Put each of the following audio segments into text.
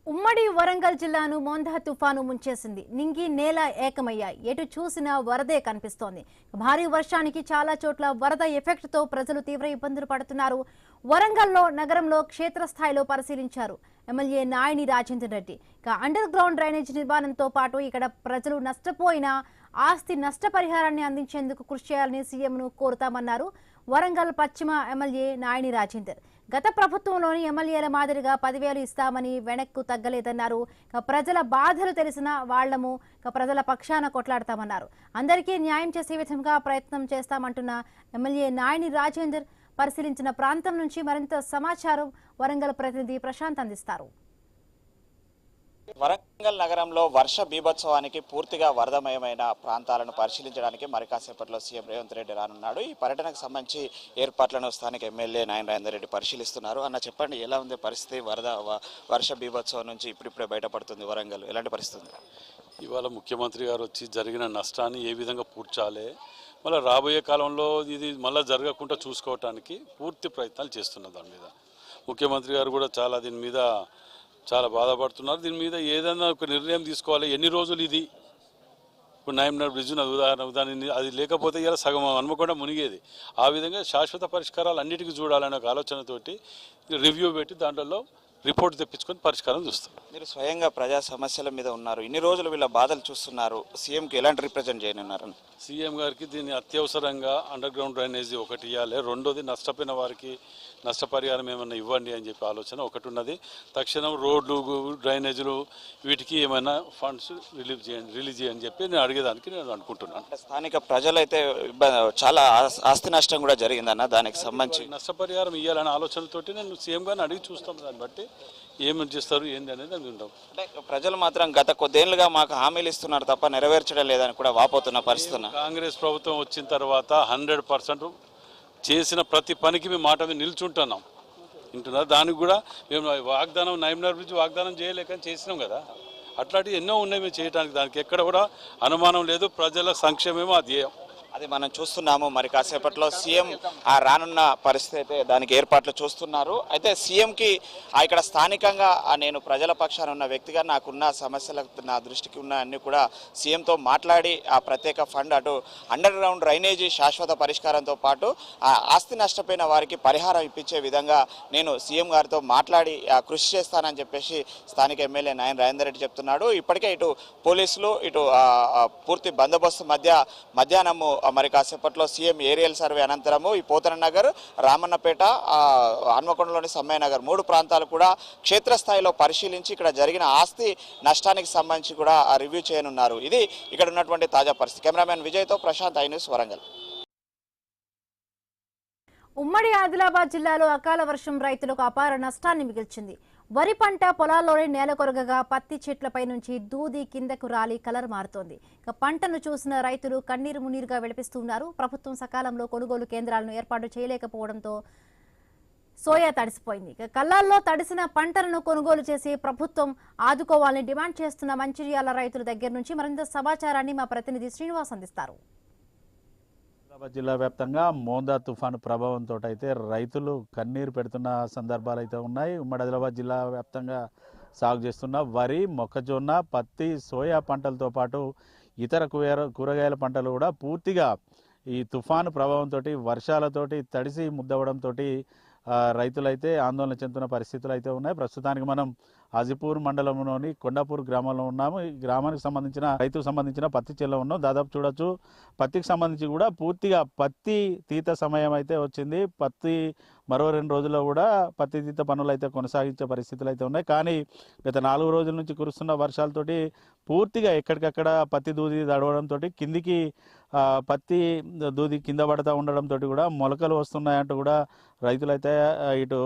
ఉమ్మడి వరంగల్ జిల్లాను మోందా తుఫాను ముంచేసింది. నింగి నేల ఏకమయ్యాయి. ఎటు చూసినా వరదే కనిపిస్తోంది. భారీ వర్షానికి చాలా చోట్ల వరద ఎఫెక్ట్ తో ప్రజలు తీవ్ర ఇబ్బందులు పడుతున్నారు. వరంగల్లో నగరంలో క్షేత్రస్థాయిలో పరిశీలించారు MLA Nayani Rajender Reddy. Under ground drainage నిర్మాణంతో పాటు ఇక్కడ ప్రజలు నష్టపోయిన ఆస్తి నష్టపరిహారాన్ని అందించేందుకు కృషి చేయాలని సీఎంను కోరుతామన్నారు వరంగల్ పశ్చిమ ఎమ్మెల్యే నాయని రాజేందర్. గత ప్రభుత్వంలోని ఎమ్మెల్యేల మాదిరిగా 10,000 ఇస్తామని వెనక్కు తగ్గలేదన్నారు. ప్రజల బాధలు తెలిసిన వాళ్లము ప్రజల పక్షాన కొట్లాడతామన్నారు. అందరికీ న్యాయం చేసే విధంగా ప్రయత్నం చేస్తామంటున్న ఎమ్మెల్యే నాయని రాజేందర్ పరిశీలించిన ప్రాంతం నుంచి మరింత సమాచారం వరంగల్ ప్రతినిధి ప్రశాంత్ అందిస్తారు. వరంగల్ నగరంలో వర్ష బీభత్సవానికి పూర్తిగా వరదమయమైన ప్రాంతాలను పరిశీలించడానికి మరి కాసేపట్లో సీఎం రేవంత్ రెడ్డి రానున్నాడు. ఈ పర్యటనకు సంబంధించి ఏర్పాట్లను స్థానిక ఎమ్మెల్యే నాయని రాజేందర్ రెడ్డి పరిశీలిస్తున్నారు. అన్న చెప్పండి, ఎలా ఉంది పరిస్థితి? వర్ష బీభత్సవం నుంచి ఇప్పుడిప్పుడే బయటపడుతుంది వరంగల్, ఎలాంటి పరిస్థితి? ఇవాళ ముఖ్యమంత్రి గారు వచ్చి జరిగిన నష్టాన్ని ఏ విధంగా పూడ్చాలి, మళ్ళీ రాబోయే కాలంలో ఇది మళ్ళీ జరగకుండా చూసుకోవటానికి పూర్తి ప్రయత్నాలు చేస్తున్నారు. దాని మీద ముఖ్యమంత్రి గారు కూడా దీని మీద చాలా బాధపడుతున్నారు. దీని మీద ఏదైనా ఒక నిర్ణయం తీసుకోవాలి. ఎన్ని రోజులు ఇది ఇప్పుడు నాయమ్నార్ బ్రిడ్జ్ ఉదాహరణ అది లేకపోతే ఇలా సగం హన్మకొండ మునిగేది. ఆ విధంగా శాశ్వత పరిష్కారాలు అన్నిటికీ చూడాలనే ఒక ఆలోచనతోటి రివ్యూ పెట్టి దాంట్లో రిపోర్ట్ తెప్పించుకొని పరిష్కారం చూస్తాం. మీరు స్వయంగా ప్రజా సమస్యల మీద ఉన్నారు, ఇన్ని రోజులు వీళ్ళ బాధలు చూస్తున్నారు. సీఎంకి ఎలాంటి రిప్రజెంట్ చేయనున్నారు? సీఎం గారికి దీన్ని అత్యవసరంగా అండర్ గ్రౌండ్ డ్రైనేజ్ ఒకటి ఇవ్వాలి, రెండోది నష్టపోయిన వారికి నష్టపరిహారం ఏమైనా ఇవ్వండి అని చెప్పి ఆలోచన ఒకటి ఉన్నది. తక్షణం రోడ్లు డ్రైనేజీలు వీటికి ఏమైనా ఫండ్స్ రిలీజ్ చేయని చెప్పి నేను అడిగేదానికి నేను అనుకుంటున్నాను. స్థానిక ప్రజలైతే చాలా ఆస్తి నష్టం కూడా జరిగిందన్న, దానికి సంబంధించి నష్టపరిహారం ఇవ్వాలనే ఆలోచనతోటి నేను సీఎం గారిని అడిగి చూస్తాం. దాన్ని బట్టి ఏమని చేస్తారు ఏంటి అనేది అని ఉంటాం. అంటే ప్రజలు మాత్రం గత కొద్దేళ్లుగా మాకు హామీలు ఇస్తున్నారు తప్ప నెరవేర్చడం లేదని కూడా వాపోతున్న పరిస్థితి. కాంగ్రెస్ ప్రభుత్వం వచ్చిన తర్వాత 100% చేసిన ప్రతి పనికి మేము మాట మీద నిల్చుంటున్నాం వింటున్నారు. దానికి కూడా మేము వాగ్దానం నాయమ్నార్ బ్రిడ్జ్ వాగ్దానం చేయలేక చేసినాం కదా. అట్లాంటివి ఎన్నో ఉన్నాయి మేము చేయడానికి. దానికి ఎక్కడ కూడా అనుమానం లేదు. ప్రజల సంక్షేమమేమో ధ్యేయం. అది మనం చూస్తున్నాము. మరి కాసేపట్లో సీఎం రానున్న పరిస్థితి అయితే దానికి ఏర్పాట్లు చూస్తున్నారు. అయితే సీఎంకి ఇక్కడ స్థానికంగా నేను ప్రజల పక్షాన ఉన్న వ్యక్తిగా నాకున్న సమస్యలకు నా దృష్టికి ఉన్న అన్ని కూడా సీఎంతో మాట్లాడి ఆ ప్రత్యేక ఫండ్ అటు అండర్ గ్రౌండ్ డ్రైనేజీ శాశ్వత పరిష్కారంతో పాటు ఆస్తి నష్టపోయిన వారికి పరిహారం ఇప్పించే విధంగా నేను సీఎం గారితో మాట్లాడి కృషి చేస్తానని చెప్పేసి స్థానిక ఎమ్మెల్యే నాయని రాజేందర్ రెడ్డి చెప్తున్నాడు. ఇప్పటికే ఇటు పోలీసులు ఇటు పూర్తి బందోబస్తు మధ్యాహ్నము మరి కాసేపట్లో సీఎం ఏరియల్ సర్వే అనంతరము ఈ పోతన నగర్, రామన్నపేట, హన్మకొండలోని సమ్మయ్య నగర్ 3 ప్రాంతాలు కూడా క్షేత్రస్థాయిలో పరిశీలించి ఇక్కడ జరిగిన ఆస్తి నష్టానికి సంబంధించి కూడా రివ్యూ చేయనున్నారు. ఇది ఇక్కడ ఉన్నటువంటి తాజా పరిస్థితి. కెమెరామెన్ విజయ్తో ప్రశాంత్, ఐ న్యూస్, వరంగల్. ఉమ్మడి ఆదిలాబాద్ జిల్లాలో అకాల వర్షం రైతులకు అపార నష్టాన్ని మిగిల్చింది. వరి పంట పొలాల్లోనే నేల కొరగగా పత్తి చెట్లపై నుంచి దూది కిందకు రాలి కలర్ మారుతోంది. పంటను చూసిన రైతులు కన్నీరు మున్నీరుగా విలపిస్తున్నారు. ప్రభుత్వం సకాలంలో కొనుగోలు కేంద్రాలను ఏర్పాటు చేయలేకపోవడంతో సోయా తడిసిపోయింది. కల్లాల్లో తడిసిన పంటలను కొనుగోలు చేసి ప్రభుత్వం ఆదుకోవాలని డిమాండ్ చేస్తున్న మంచిర్యాల రైతుల దగ్గర నుంచి మరింత సమాచారాన్ని మా ప్రతినిధి శ్రీనివాస్ అందిస్తారు. ఆదిలాబాద్ జిల్లా వ్యాప్తంగా మోందా తుఫాను ప్రభావంతో అయితే రైతులు కన్నీరు పెడుతున్న సందర్భాలు అయితే ఉన్నాయి. ఉమ్మడి ఆదిలాబాద్ జిల్లా వ్యాప్తంగా సాగు చేస్తున్న వరి, మొక్కజొన్న, పత్తి, సోయా పంటలతో పాటు ఇతర కూరగాయల పంటలు కూడా పూర్తిగా ఈ తుఫాను ప్రభావంతో వర్షాలతోటి తడిసి ముద్దవడంతో రైతులైతే ఆందోళన చెందుతున్న పరిస్థితులు అయితే ఉన్నాయి. ప్రస్తుతానికి మనం హాజీపూర్ మండలంలోని కొండాపూర్ గ్రామంలో ఉన్నాము. ఈ గ్రామానికి సంబంధించిన రైతుకు సంబంధించిన పత్తి చేలో ఉన్నాం. దాదాపు చూడొచ్చు పత్తికి సంబంధించి కూడా పూర్తిగా పత్తి తీత సమయం అయితే వచ్చింది. పత్తి మరో 2 రోజుల్లో కూడా పత్తి తీత పనులు అయితే కొనసాగించే పరిస్థితులు అయితే ఉన్నాయి. కానీ గత 4 రోజుల నుంచి కురుస్తున్న వర్షాలతోటి పూర్తిగా ఎక్కడికక్కడ పత్తి దూది తడవడంతో కిందికి పత్తి దూది కింద పడతా ఉండడంతో కూడా మొలకలు వస్తున్నాయంటూ కూడా రైతులైతే ఇటు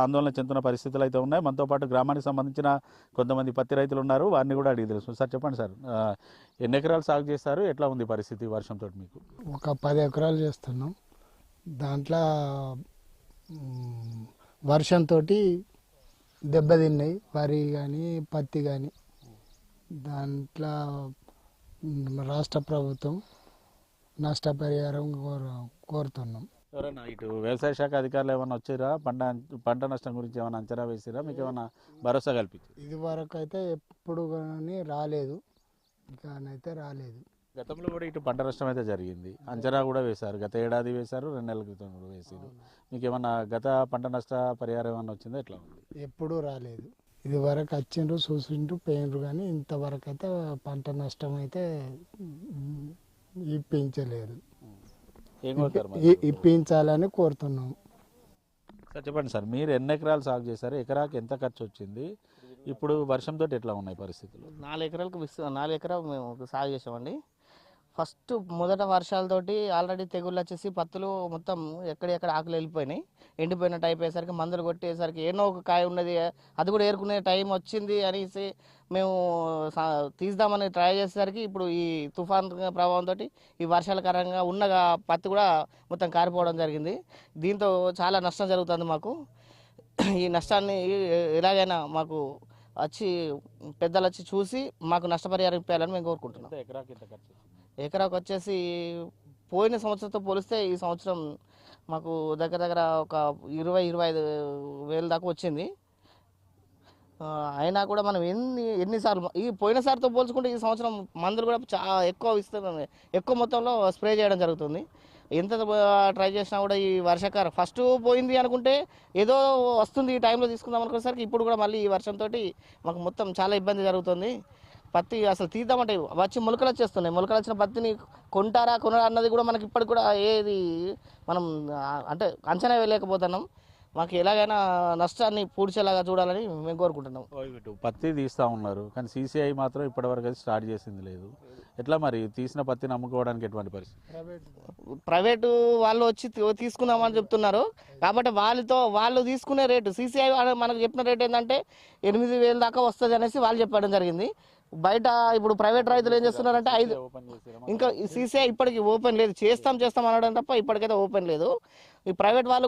ఆందోళన చెందుతున్న పరిస్థితులు అయితే ఉన్నాయి. మనతో పాటు గ్రామానికి సంబంధించిన కొంతమంది పత్తి రైతులు ఉన్నారు, వారిని కూడా అడిగి తెలుసు. సార్ చెప్పండి సార్, ఎన్ని ఎకరాలు సాగు చేస్తారు, ఎట్లా ఉంది పరిస్థితి వర్షంతో? మీకు ఒక 10 ఎకరాలు చేస్తున్నాం. దాంట్లో వర్షంతో దెబ్బతిన్నాయి వరి కానీ పత్తి కానీ. దాంట్లో రాష్ట్ర ప్రభుత్వం నష్టపరిహారం కోరుతున్నాం. ఎవరైనా ఇటు వ్యవసాయ శాఖ అధికారులు ఏమైనా వచ్చారా? పంట నష్టం గురించి ఏమైనా అంచనా వేసిరా? మీకు ఏమైనా భరోసా కల్పించారు? ఇది వరకు అయితే ఎప్పుడు కానీ రాలేదు, ఇకనైతే రాలేదు. గతంలో కూడా ఇటు పంట నష్టం అయితే జరిగింది, అంచనా కూడా వేశారు. గత ఏడాది వేశారు, 2 నెలల క్రితం కూడా వేసారు. మీకు ఏమన్నా గత పంట నష్ట పరిహారం ఏమన్నా వచ్చిందో ఎట్లా ఉంది? ఎప్పుడూ రాలేదు. ఇది వరకు వచ్చిండ్రు, చూసిండ్రు, పోయిండ్రు, కానీ ఇంతవరకు అయితే పంట నష్టం అయితే ఇప్పించలేదు. ఏం కోరుతారు మరి? ఇప్పించాలని కోరుతున్నాం. సార్ చెప్పండి సార్, మీరు ఎన్ని ఎకరాలు సాగు చేశారు? ఎకరాకి ఎంత ఖర్చు వచ్చింది? ఇప్పుడు వర్షంతో ఎట్లా ఉన్నాయి పరిస్థితులు? 4 ఎకరాలకు 4 ఎకరాలు మేము సాగు చేసామండి. ఫస్ట్ మొదట వర్షాలతోటి ఆల్రెడీ తెగుళ్ళు వచ్చేసి పత్తులు మొత్తం ఎక్కడెక్కడ ఆకులు వెళ్ళిపోయినాయి, ఎండిపోయినట్టు అయిపోయేసరికి మందులు కొట్టేసరికి ఏనో ఒక కాయ ఉన్నది, అది కూడా ఏరుకునే టైం వచ్చింది అనేసి మేము తీద్దామని ట్రై చేసేసరికి ఇప్పుడు ఈ తుఫాన్ ప్రభావంతో ఈ వర్షాల కారణంగా ఉన్న పత్తి కూడా మొత్తం కారిపోవడం జరిగింది. దీంతో చాలా నష్టం జరుగుతుంది మాకు. ఈ నష్టాన్ని ఎలాగైనా మాకు వచ్చి పెద్దలు వచ్చి చూసి మాకు నష్టపరిహారం ఇప్పాలని మేము కోరుకుంటున్నాం. ఎకరాకి ఎంత ఖర్చు వచ్చింది? ఎకరాకు వచ్చేసి పోయిన సంవత్సరంతో పోలిస్తే ఈ సంవత్సరం మాకు దగ్గర దగ్గర ఒక 20-25 వేలు దాకా వచ్చింది. అయినా కూడా మనం ఎన్నిసార్లు ఈ పోయినసారితో పోల్చుకుంటే ఈ సంవత్సరం మందులు కూడా చాలా ఎక్కువ మొత్తంలో స్ప్రే చేయడం జరుగుతుంది. ఎంత ట్రై చేసినా కూడా ఈ వర్షాకాలం ఫస్ట్ పోయింది అనుకుంటే ఏదో వస్తుంది ఈ టైంలో తీసుకుందాం అనుకునేసరికి ఇప్పుడు కూడా మళ్ళీ ఈ వర్షంతో మాకు మొత్తం చాలా ఇబ్బంది జరుగుతుంది. పత్తి అసలు తీద్దామంటే వచ్చి మొలకలు వచ్చేస్తున్నాయి. మొలకలు వచ్చిన పత్తిని కొనరా అన్నది కూడా మనకి ఇప్పటికి కూడా ఏది మనం అంటే అంచనా వేయలేకపోతున్నాం. మాకు ఎలాగైనా నష్టాన్ని పూడ్చేలాగా చూడాలని మేము కోరుకుంటున్నాం. పత్తి తీస్తూ ఉన్నారు, కానీ CCI మాత్రం ఇప్పటివరకు అయితే స్టార్ట్ చేసింది లేదు. ఎట్లా మరి తీసిన పత్తిని అమ్ముకోవడానికి ఎటువంటి పరిస్థితి? ప్రైవేటు వాళ్ళు వచ్చి తీసుకుందామని చెప్తున్నారు కాబట్టి వాళ్ళు తీసుకునే రేటు CCI మనకు చెప్పిన రేట్ ఏంటంటే 8,000 దాకా వస్తుంది అనేసి వాళ్ళు చెప్పడం జరిగింది. బయట ఇప్పుడు ప్రైవేట్ రైతులు ఏం చేస్తున్నారంటే 5 ఇంకా CCI ఇప్పటికి ఓపెన్ లేదు. చేస్తాం అనడం తప్ప ఇప్పటికైతే ఓపెన్ లేదు. ఈ ప్రైవేట్ వాళ్ళు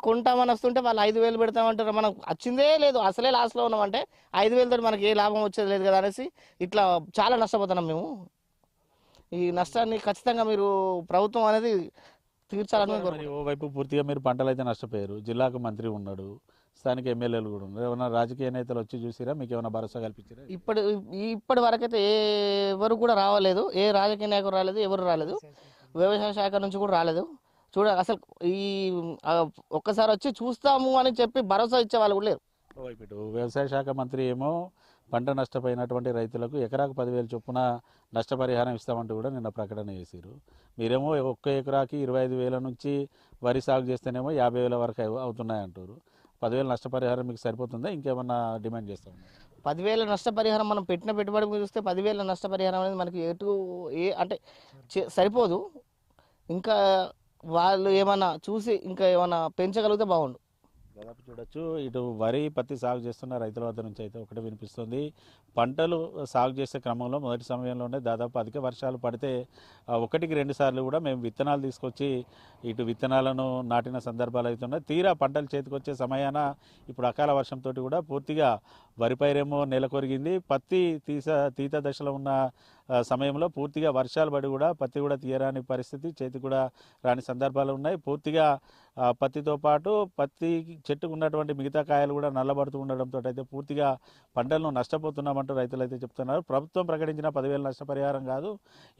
కొంటామని వస్తుంటే వాళ్ళు 5,000 పెడతామంటారు. మనం వచ్చిందే లేదు, అసలే లాస్లో ఉన్నామంటే 5,000 తోటి మనకి ఏ లాభం వచ్చేది లేదు కదా అనేసి ఇట్లా చాలా నష్టపోతున్నాం మేము. ఈ నష్టాన్ని ఖచ్చితంగా మీరు ప్రభుత్వం అనేది తీర్చాలని. ఓవైపు పూర్తిగా మీరు పంటలు అయితే నష్టపోయారు, జిల్లాకు మంత్రి ఉన్నాడు, స్థానిక ఎమ్మెల్యేలు కూడా ఉన్నారు. ఏమైనా రాజకీయ నేతలు వచ్చి చూసిరా? మీకు ఏమైనా భరోసా కల్పించారా? ఇప్పటి వరకైతే ఎవరు కూడా రాలేదు, ఏ రాజకీయ నాయకులు రాలేదు, ఎవరు రాలేదు, వ్యవసాయ శాఖ నుంచి కూడా రాలేదు. అసలు ఈ ఒక్కసారి వచ్చి చూస్తాము అని చెప్పి భరోసా ఇచ్చే వాళ్ళు కూడా లేరు. ఓవైపు వ్యవసాయ శాఖ మంత్రి ఏమో పంట నష్టపోయినటువంటి రైతులకు ఎకరాకు 10,000 చొప్పున నష్టపరిహారం ఇస్తామంటూ కూడా నిన్న ప్రకటన చేశారు. మీరేమో ఒక్క ఎకరాకి 25,000 నుంచి వరి సాగు చేస్తేనేమో 50,000 వరకు అవుతున్నాయంటారు. 10,000 నష్టపరిహారం మీకు సరిపోతుందా? ఇంకేమన్నా డిమాండ్ చేస్తాం? 10,000 నష్టపరిహారం మనం పెట్టిన పెట్టుబడి చూస్తే 10,000 నష్టపరిహారం అనేది మనకి అంటే సరిపోదు. ఇంకా వాళ్ళు ఏమన్నా చూసి ఇంకా ఏమన్నా పెంచగలిగితే బాగుండు. దాదాపు చూడొచ్చు, ఇటు వరి పత్తి సాగు చేస్తున్న రైతుల వద్ద నుంచి అయితే ఒకటి వినిపిస్తుంది. పంటలు సాగు చేసే క్రమంలో మొదటి సమయంలోనే దాదాపు అధిక వర్షాలు పడితే 1-2 సార్లు కూడా మేము విత్తనాలు తీసుకొచ్చి ఇటు విత్తనాలను నాటిన సందర్భాలు అవుతున్నాయి. తీరా పంటలు చేతికొచ్చే సమయాన ఇప్పుడు అకాల వర్షంతో కూడా పూర్తిగా వరి పైరేమో నెలకొరిగింది. పత్తి తీత దశలో ఉన్న సమయంలో పూర్తిగా వర్షాలు పడి కూడా పత్తి కూడా తీయరాని పరిస్థితి, చేతి కూడా రాని సందర్భాలు ఉన్నాయి. పూర్తిగా పత్తితో పాటు పత్తి చెట్టుకు ఉన్నటువంటి మిగతా కాయలు కూడా నల్లబడుతూ ఉండడంతో అయితే పూర్తిగా పంటలను నష్టపోతున్నామంటూ రైతులు అయితే చెప్తున్నారు. ప్రభుత్వం ప్రకటించిన 10,000 నష్టపరిహారం కాదు,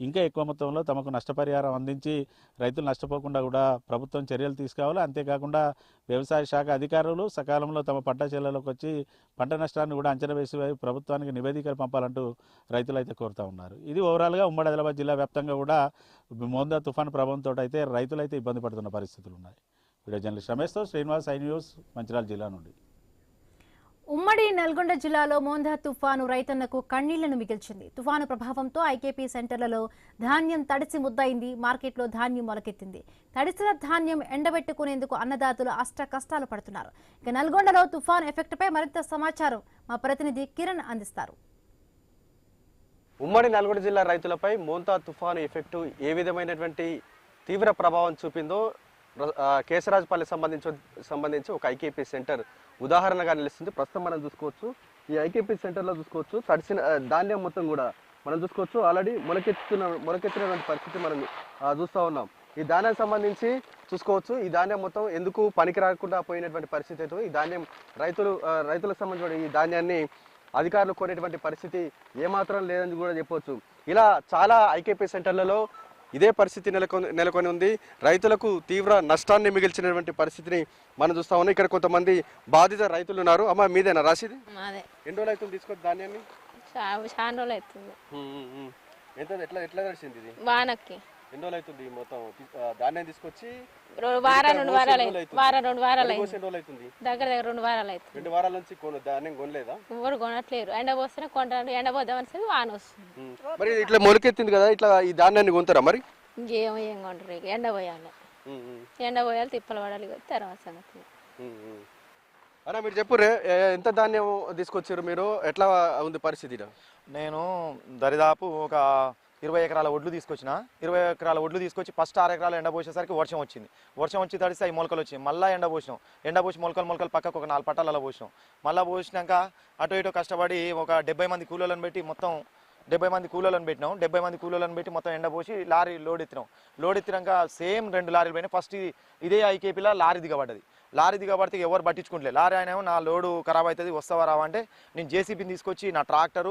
ఇంకా ఎక్కువ మొత్తంలో తమకు నష్టపరిహారం అందించి రైతులు నష్టపోకుండా కూడా ప్రభుత్వం చర్యలు తీసుకోవాలి. అంతేకాకుండా వ్యవసాయ శాఖ అధికారులు సకాలంలో తమ పంట చేలలోకి వచ్చి పంట నష్టాన్ని కూడా అంచనా వేసి ప్రభుత్వానికి నివేదికలు పంపాలంటూ రైతులు అయితే కోరుతూ ఉన్నారు. ఇది ఓవరాల్గా ఉమ్మడి ఆదిలాబాద్ జిల్లా వ్యాప్తంగా కూడా మోందా తుఫాను ప్రభావంతో అయితే రైతులు అయితే ఇబ్బంది పడుతున్న పరిస్థితులు ఉన్నాయి. వీడియో జర్నలిస్ట్ రమేష్తో శ్రీనివాస్, ఐ న్యూస్, మంచిర్యాల జిల్లా నుండి. ఉమ్మడి నల్గొండ జిల్లాలో మోందా తుఫాను రైతన్నకు కన్నీళ్లను మిగిల్చింది. తుఫాను ప్రభావంతో ఐకేపీ సెంటర్లలో ధాన్యం తడిసి ముద్దయింది. మార్కెట్లో ధాన్యం మొలకెత్తింది. తడిసిన ధాన్యం ఎండబెట్టుకునేందుకు అన్నదాతలు అష్ట కష్టాలు పడుతున్నారు. ఇక నల్గొండలో తుఫాను ఎఫెక్ట్పై మరింత సమాచారం మా ప్రతినిధి కిరణ్ అందిస్తారు. ఉమ్మడి నల్గొండ జిల్లా రైతులపై మోంతా తుఫాను ఎఫెక్టు ఏ విధమైనటువంటి తీవ్ర ప్రభావం చూపిందో కేశరాజపల్లి సంబంధించి ఒక ఐకేపీ సెంటర్ ఉదాహరణగా నిలుస్తుంది. ప్రస్తుతం మనం చూసుకోవచ్చు, ఈ ఐకేపీ సెంటర్లో చూసుకోవచ్చు తడిసిన ధాన్యం మొత్తం కూడా మనం చూసుకోవచ్చు ఆల్రెడీ మొలకెత్తినటువంటి పరిస్థితి మనం చూస్తూ ఉన్నాం. ఈ ధాన్యానికి సంబంధించి చూసుకోవచ్చు. ఈ ధాన్యం మొత్తం ఎందుకు పనికి రాకుండా పోయినటువంటి పరిస్థితి అయితే ఈ ధాన్యం రైతులకు సంబంధించిన ఈ ధాన్యాన్ని అధికారులు కొనేటువంటి పరిస్థితి ఏమాత్రం లేదని కూడా చెప్పవచ్చు. ఇలా చాలా ఐకేపీ సెంటర్లలో ఇదే పరిస్థితి నెలకొని ఉంది. రైతులకు తీవ్ర నష్టాన్ని మిగిల్చినటువంటి పరిస్థితిని మనం చూస్తా ఉన్నాం. ఇక్కడ కొంతమంది బాధిత రైతులు ఉన్నారు. అమ్మ మీదేనా రాసిది? ఎన్ని రోజులు అవుతుంది తీసుకొచ్చి ధాన్యాన్ని? చాలా రోజులు అవుతుంది. ఎట్లా ఎట్లా నడిచింది ఇది? వానకి ఎన్ని రోజులు అవుతుంది మొత్తం ధాన్యం తీసుకొచ్చి? వారం 2 వారాలు అవుతుంది. దగ్గర 2 వారాలు అవుతుంది. 2 వారాల నుంచి ధాన్యం కొనలేదా? ఎవరు కొనట్లేరు. ఎండ పోస్తేనే కొంటారు. ఎండ పోద్దామని వాన వస్తుంది. మరి ఇట్లా మొలకెత్తింది కదా, ఇట్లా ఈ ధాన్యాన్ని కొంటారా మరి? ఏం కొంటారు. ఎండ పోయాలి, ఎండ పోయాలి, తిప్పలు పడాలి. తర్వాత సంగతి. అన్నా మీరు చెప్పురే, ఎంత ధాన్యం తీసుకొచ్చారు మీరు? ఎట్లా ఉంది పరిస్థితి? నేను దరిదాపు ఒక 20 ఎకరాల ఒడ్లు తీసుకొచ్చిన. 20 ఎకరాల ఒడ్లు తీసుకొచ్చి ఫస్ట్ 6 ఎకరాలు ఎండ పోసేసరికి వర్షం వచ్చింది. వర్షం వచ్చి తడిస్తే అవి మొలకలు వచ్చాయి. మళ్ళీ ఎండ పోసి మొలకలు పక్కకు ఒక 4 పట్టాలు అలా పోసినాం. మళ్ళీ పోసినాక అటు ఇటు కష్టపడి ఒక 70 మంది కూలీలను పెట్టి మొత్తం 70 మంది కూలీలను పెట్టినాం. 70 మంది కూలీలను పెట్టి మొత్తం ఎండ పోసి లారీ లోడ్ ఎత్తినాక సేమ్ 2 లారీలు పోయినాయి. ఫస్ట్ ఇదే ఐకేపీలో లారీ దిగబడితే ఎవరు పట్టించుకుంటలేదు. లారీ ఆయన నా లోడు ఖరాబ్ అవుతుంది, వస్తావా రావా అంటే నేను జేసీబీని తీసుకొచ్చి నా ట్రాక్టర్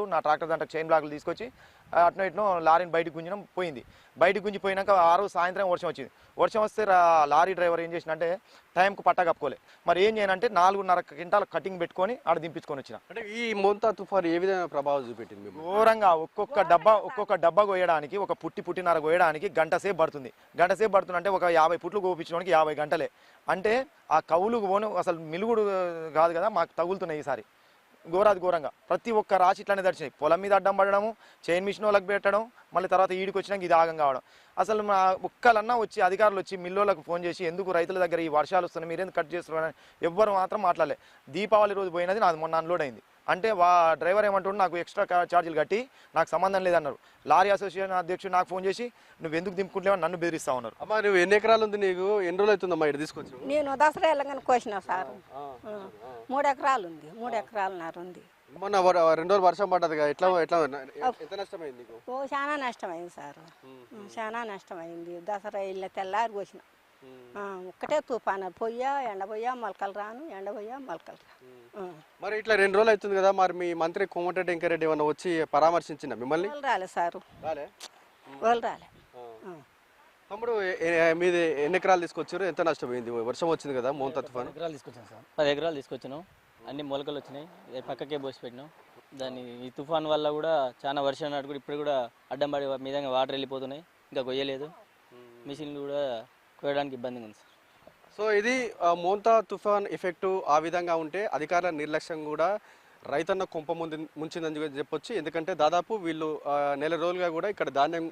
దాంట్లో చైన్ బ్లాక్లు తీసుకొచ్చి అట్నో ఇట్నో లారీని బయటకు గుంజడం పోయింది. బయటకు గుంజిపోయినాక ఆ రోజు సాయంత్రం వర్షం వచ్చింది. వర్షం వస్తే లారీ డ్రైవర్ ఏం చేసినంటే టైంకు పట్టా కప్పుకోలే. మరి ఏం చేయనంటే 4.5 క్వింటాల కటింగ్ పెట్టుకొని ఆడ దింపించుకొని వచ్చిన. అంటే ఈ మోంతా తుఫాను ఏ విధంగా ప్రభావం చూపెట్టింది? ఘోరంగా ఒక్కొక్క డబ్బా కోయడానికి, ఒక పుట్టినర కోయడానికి గంట సేపు పడుతుంది. అంటే ఒక 50 పుట్లు కోపించడానికి 50 గంటలే. అంటే ఆ కవులు పోను అసలు మిలుగుడు కాదు కదా, మాకు తగులుతున్నాయి ఈసారి ఘోరంగా. ప్రతి ఒక్క రాశి ఇట్లానే దర్శనం. పొలం మీద అడ్డం పడడము, చైన్ మిషన్ వాళ్ళకి పెట్టడం, మళ్ళీ తర్వాత ఈడికి వచ్చినాక ఇది ఆగం కావడం. అసలు మా ఒక్కలన్నా వచ్చి అధికారులు వచ్చి మిల్లులకు ఫోన్ చేసి ఎందుకు రైతుల దగ్గర ఈ వర్షాలు వస్తున్నాయి మీరేందుకు కట్ చేస్తున్నారు ఎవ్వరు మాత్రం మాట్లాడలే. దీపావళి రోజు పోయినది నాది మొన్న అన్లోడ్ అయింది. అంటే డ్రైవర్ ఏమంటాడు, నాకు ఎక్స్ట్రా ఛార్జీలు కట్టి నాకు సంబంధం లేదన్నారు. లారీ అసోసియేషన్ అధ్యక్షుడు నాకు ఫోన్ చేసి నువ్వు ఎందుకు దింపుకుంటలేవని నన్ను బెదిరిస్తా ఉన్నారు. అమ్మా నువ్వు ఎన్ని ఎకరాలు ఉంది నీకు? ఎన్ని రోజులు అవుతుందమ్మా ఇక్కడ తీసుకొచ్చి? నేను దసరా వెళ్ళగానే కోసిన సార్. 3 ఎకరాలు ఉంది, 3 ఎకరాలన్నర ఉంది. మొన్న 2 రోజులు వర్షం పడ్డది కదా, ఎట్లా ఎంత నష్టమైంది నీకు? చాలా నష్టమైంది సార్, చాలా నష్టమైంది. దసరా వెళ్ళిన తెల్లారి కోసిన. ఒక్కటే తుఫాను పోయా ఎండబోయా మొలకలు రాను, ఎండబోయా మొలకలు రాను. మరి ఇట్లా 2 రోజులు అవుతుంది కదా, మరి మీ మంత్రి కోమటిరెడ్డి వెంకరెడ్డి ఏమన్నా వచ్చి పరామర్శించిందా మిమ్మల్ని? రాలే సారు, వాళ్ళు రాలే. తమ్ముడు మీది ఎన్ని ఎకరాలు తీసుకొచ్చారు? ఎంత నష్టపోయింది? వర్షం వచ్చింది కదా మోంతా తుఫాను. 10 ఎకరాలు తీసుకొచ్చాను సార్. 10 ఎకరాలు తీసుకొచ్చినాం. అన్ని మొలకలు వచ్చినాయి, పక్కకే పోసి పెట్టినాం. దాన్ని ఈ తుఫాన్ వల్ల కూడా చాలా వర్షం నాటు కూడా ఇప్పుడు కూడా అడ్డం పడి మీదంగా వాటర్ వెళ్ళిపోతున్నాయి. ఇంకా కొయ్యలేదు, మిషన్లు కూడా కోయడానికి ఇబ్బందిగా ఉంది సార్. సో ఇది మోంతా తుఫాన్ ఎఫెక్టు ఆ విధంగా ఉంటే అధికారుల నిర్లక్ష్యం కూడా రైతన్న కొంప ముంచిందని చెప్పొచ్చు. ఎందుకంటే దాదాపు వీళ్ళు నెల రోజులుగా కూడా ఇక్కడ ధాన్యం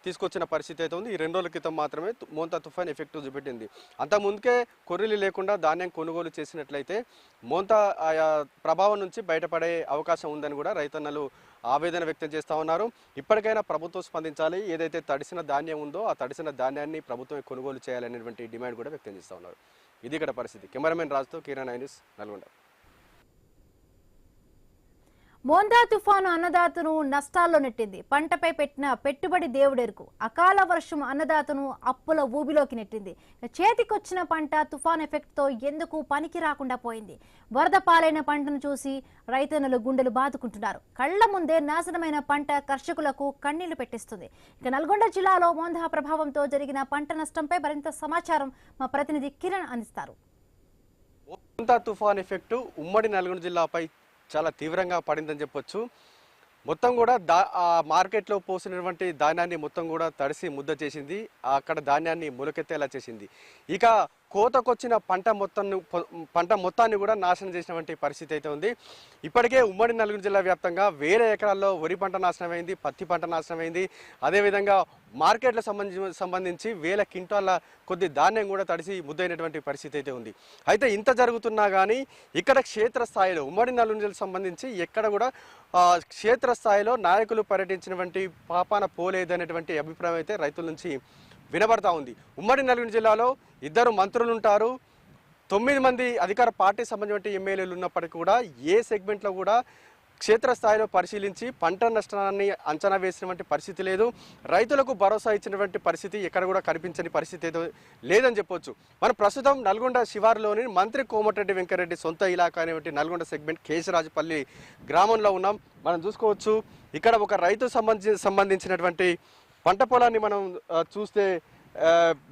తీసుకొచ్చిన పరిస్థితి అయితే ఉంది. ఈ 2 రోజుల క్రితం మాత్రమే మోంతా తుఫాన్ ఎఫెక్ట్ చూపెట్టింది. అంతకుముందుకే కొర్రీలు లేకుండా ధాన్యం కొనుగోలు చేసినట్లయితే మోంతా ప్రభావం నుంచి బయటపడే అవకాశం ఉందని కూడా రైతన్నలు ఆవేదన వ్యక్తం చేస్తూ ఉన్నారు. ఇప్పటికైనా ప్రభుత్వం స్పందించాలి. ఏదైతే తడిసిన ధాన్యం ఉందో ఆ తడిసిన ధాన్యాన్ని ప్రభుత్వమే కొనుగోలు చేయాలనేటువంటి డిమాండ్ కూడా వ్యక్తం చేస్తూ ఉన్నారు. ఇది ఇక్కడ పరిస్థితి. కెమెరామెన్ రాజుతో కిరణ్ ఐనిస్, నల్గొండ. మోంతా తుఫాను అన్నదాతను నష్టాల్లో నెట్టింది. పంటపై పెట్టిన పెట్టుబడి దేవుడెరుకు. అకాల వర్షం అన్నదాతను అప్పుల ఊబిలోకి నెట్టింది. చేతికొచ్చిన పంట తుఫాన్ ఎఫెక్ట్తో ఎందుకు పనికి రాకుండా పోయింది. వరద పాలైన పంటను చూసి రైతన్నలు గుండెలు బాదుకుంటున్నారు. కళ్ల ముందే నాశనమైన పంట కర్షకులకు కన్నీళ్లు పెట్టిస్తుంది. ఇక నల్గొండ జిల్లాలో మోంతా ప్రభావంతో జరిగిన పంట నష్టంపై మరింత సమాచారం మా ప్రతినిధి కిరణ్ అందిస్తారు. మోంతా తుఫాన్ ఎఫెక్టు ఉమ్మడి నల్గొండ జిల్లాపై చాలా తీవ్రంగా పడిందని చెప్పొచ్చు. మొత్తం కూడా మార్కెట్లో పోసినటువంటి ధాన్యాన్ని మొత్తం కూడా తడిసి ముద్ద చేసింది. అక్కడ ధాన్యాన్ని మొలకెత్తేలా చేసింది. ఇక కోతకొచ్చిన పంట మొత్తాన్ని కూడా నాశనం చేసినటువంటి పరిస్థితి అయితే ఉంది. ఇప్పటికే ఉమ్మడి నల్గొండ జిల్లా వ్యాప్తంగా వేల ఎకరాల్లో వరి పంట నాశనమైంది, పత్తి పంట నాశనమైంది. అదేవిధంగా మార్కెట్లకు సంబంధించి వేల క్వింటాల కొద్ది ధాన్యం కూడా తడిసి ముద్దైనటువంటి పరిస్థితి అయితే ఉంది. అయితే ఇంత జరుగుతున్నా కానీ ఇక్కడ క్షేత్రస్థాయిలో ఉమ్మడి నల్గొండ జిల్లాకు సంబంధించి ఎక్కడ కూడా క్షేత్రస్థాయిలో నాయకులు పర్యటించినటువంటి పాపాన పోలేదనేటువంటి అభిప్రాయం అయితే రైతుల నుంచి వినబడతా ఉంది. ఉమ్మడి నల్గొండ జిల్లాలో 2 మంత్రులు ఉంటారు, 9 మంది అధికార పార్టీ సంబంధించిన ఎమ్మెల్యేలు ఉన్నప్పటికీ కూడా ఏ సెగ్మెంట్లో కూడా క్షేత్రస్థాయిలో పరిశీలించి పంట నష్టాన్ని అంచనా వేసినటువంటి పరిస్థితి లేదు. రైతులకు భరోసా ఇచ్చినటువంటి పరిస్థితి ఎక్కడ కూడా కనిపించని పరిస్థితి ఏదో లేదని చెప్పొచ్చు. మనం ప్రస్తుతం నల్గొండ శివారులోని మంత్రి కోమటిరెడ్డి వెంకటరెడ్డి సొంత ఇలాకా అనేటువంటి నల్గొండ సెగ్మెంట్ కేశరాజుపల్లి గ్రామంలో ఉన్నాం. మనం చూసుకోవచ్చు ఇక్కడ ఒక రైతు సంబంధించినటువంటి పంట పొలాన్ని మనం చూస్తే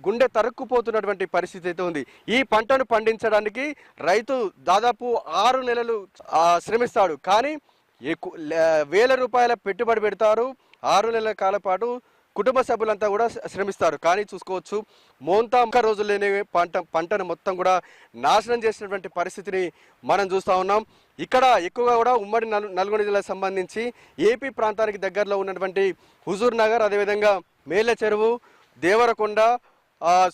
గుండె తరుక్కుపోతున్నటువంటి పరిస్థితి అయితే ఉంది. ఈ పంటను పండించడానికి రైతు దాదాపు 6 నెలలు శ్రమిస్తాడు. కానీ వేల రూపాయల పెట్టుబడి పెడతారు. 6 నెలల కాలం పాటు కుటుంబ సభ్యులంతా కూడా శ్రమిస్తారు. కానీ చూసుకోవచ్చు మోంతా రోజుల్లోనే పంటను మొత్తం కూడా నాశనం చేసినటువంటి పరిస్థితిని మనం చూస్తూ ఉన్నాం. ఇక్కడ ఎక్కువగా కూడా ఉమ్మడి నల్గొండ జిల్లాకు సంబంధించి ఏపీ ప్రాంతానికి దగ్గరలో ఉన్నటువంటి హుజూర్ నగర్, అదేవిధంగా మేళ్ళ చెరువు, దేవరకొండ,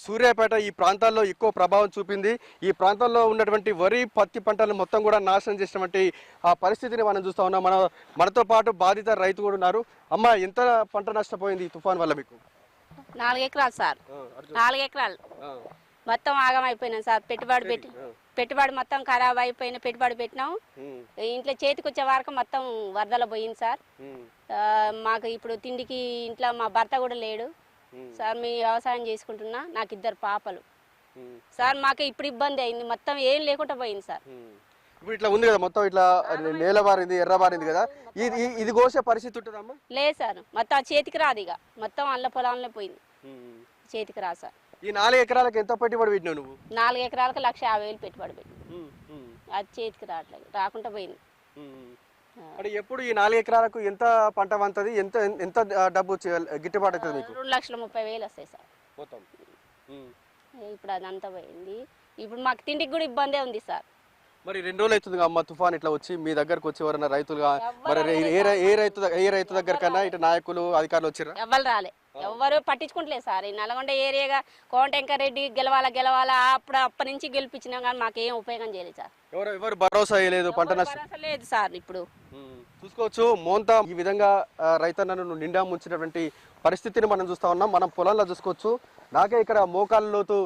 సూర్యాపేట ఈ ప్రాంతాల్లో ఎక్కువ ప్రభావం చూపింది. ఈ ప్రాంతాల్లో ఉన్నటువంటి వరి, పత్తి పంటలను మొత్తం కూడా నాశనం చేసినటువంటి ఆ పరిస్థితిని మనం చూస్తూ ఉన్నాం. మనతో పాటు బాధిత రైతు కూడా ఉన్నారు. అమ్మ, ఎంత పంట నష్టపోయింది ఈ తుఫాన్ వల్ల మీకు? 4 ఎకరాలు సార్. 4 ఎకరాలు మొత్తం ఆగమైపోయినాం సార్. పెట్టుబడి మొత్తం ఖరాబ్ అయిపోయిన పెట్టుబడి పెట్టినాం. ఇంట్లో చేతికి వచ్చే వరకు మొత్తం వరదలో పోయింది సార్. మాకు ఇప్పుడు తిండికి ఇంట్లో మా భర్త కూడా లేడు సార్. మీ వ్యవసాయం చేసుకుంటున్నా, నాకు 2 పాపలు సార్. మాకు ఇప్పుడు ఇబ్బంది అయింది, మొత్తం ఏం లేకుండా పోయింది సార్. ఇప్పుడు ఇట్లా ఉంది కదా, మొత్తం ఇట్లా నేలబారింది, ఎర్రబారింది కదా, ఇది కోసే పరిస్థితి ఉంటుందమ్మా? లేదు సార్, మొత్తం చేతికి రాదు. ఇక మొత్తం అల్ల పొలంలో పోయింది, చేతికి రాదు సార్. ఈ 4 ఎకరాలకు ఎంత పెట్టుబడి పెట్టినావు నువ్వు? 4 ఎకరాలకు 1,50,000 పెట్టుబడి పెట్టి అది చేతికి రావట్లేదు, రాకుండా పోయింది. అంటే ఎప్పుడు ఈ 4 ఎకరాలకు ఎంత పంట వంతది, ఎంత డబ్బు గిట్టుబాటు అవుతుంది మీకు? 2,30,000 వస్తాయి సార్ మొత్తం. ఇప్పుడు అదంతా పోయింది. ఇప్పుడు మాకు తిండికి కూడా ఇబ్బందే ఉంది సార్. మరి 2 రోజులు అవుతుంది అమ్మ తుఫాన్ ఇట్లా వచ్చి మీ దగ్గరకు వచ్చి ఎవరైనా రైతులుగా మరి ఏ రైతు దగ్గర కన్నా ఇటు నాయకులు అధికారులు వచ్చారా? ఎవరు రాలే, ఎవరు పట్టించుకుంటలేదు సార్. ఈ నల్గొండ ఏరియాగా కోమటిరెడ్డి గెలవాలా అప్పటి నుంచి గెలిపించినాం కానీ మాకేం ఉపయోగం చేయలేదు సార్. ఎవరు భరోసా లేదు, పంట నష్టం లేదు సార్. ఇప్పుడు చూసుకోవచ్చు మోంతా ఈ విధంగా రైతన్నను నిండా ముంచినటువంటి పరిస్థితిని మనం చూస్తా ఉన్నాం. మనం పొలంలో చూసుకోవచ్చు, నాకే ఇక్కడ మోకాళ్ళ లోతు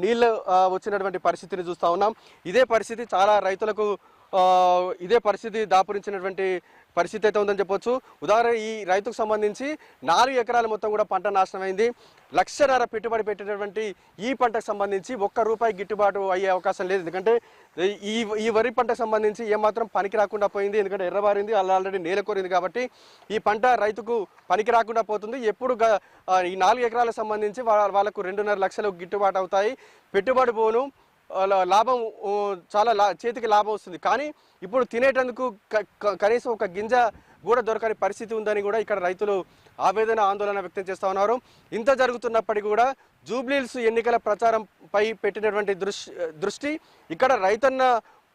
నీళ్ళు వచ్చినటువంటి పరిస్థితిని చూస్తూ ఉన్నాం. ఇదే పరిస్థితి చాలా రైతులకు ఇదే పరిస్థితి దాపురించినటువంటి పరిస్థితి అయితే ఉందని చెప్పొచ్చు. ఉదాహరణ ఈ రైతుకు సంబంధించి 4 ఎకరాలు మొత్తం కూడా పంట నాశనం అయింది. 1,00,000 పెట్టుబడి పెట్టినటువంటి ఈ పంటకు సంబంధించి ₹1 గిట్టుబాటు అయ్యే అవకాశం లేదు. ఎందుకంటే ఈ వరి పంటకు సంబంధించి ఏమాత్రం పనికి రాకుండా పోయింది. ఎందుకంటే ఎర్రబారింది, ఆల్రెడీ నేల కోరింది. కాబట్టి ఈ పంట రైతుకు పనికి రాకుండా పోతుంది. ఎప్పుడు ఈ 4 ఎకరాలకు సంబంధించి వాళ్ళకు 2.5 లక్షలు గిట్టుబాటు అవుతాయి. పెట్టుబడి పోను లాభం చాలా చేతికి లాభం వస్తుంది. కానీ ఇప్పుడు తినేటందుకు కనీసం ఒక గింజ కూడా దొరకని పరిస్థితి ఉందని కూడా ఇక్కడ రైతులు ఆవేదన, ఆందోళన వ్యక్తం చేస్తూ ఉన్నారు. ఇంత జరుగుతున్నప్పటికీ కూడా జూబ్లీహిల్స్ ఎన్నికల ప్రచారంపై పెట్టినటువంటి దృష్టి ఇక్కడ రైతన్న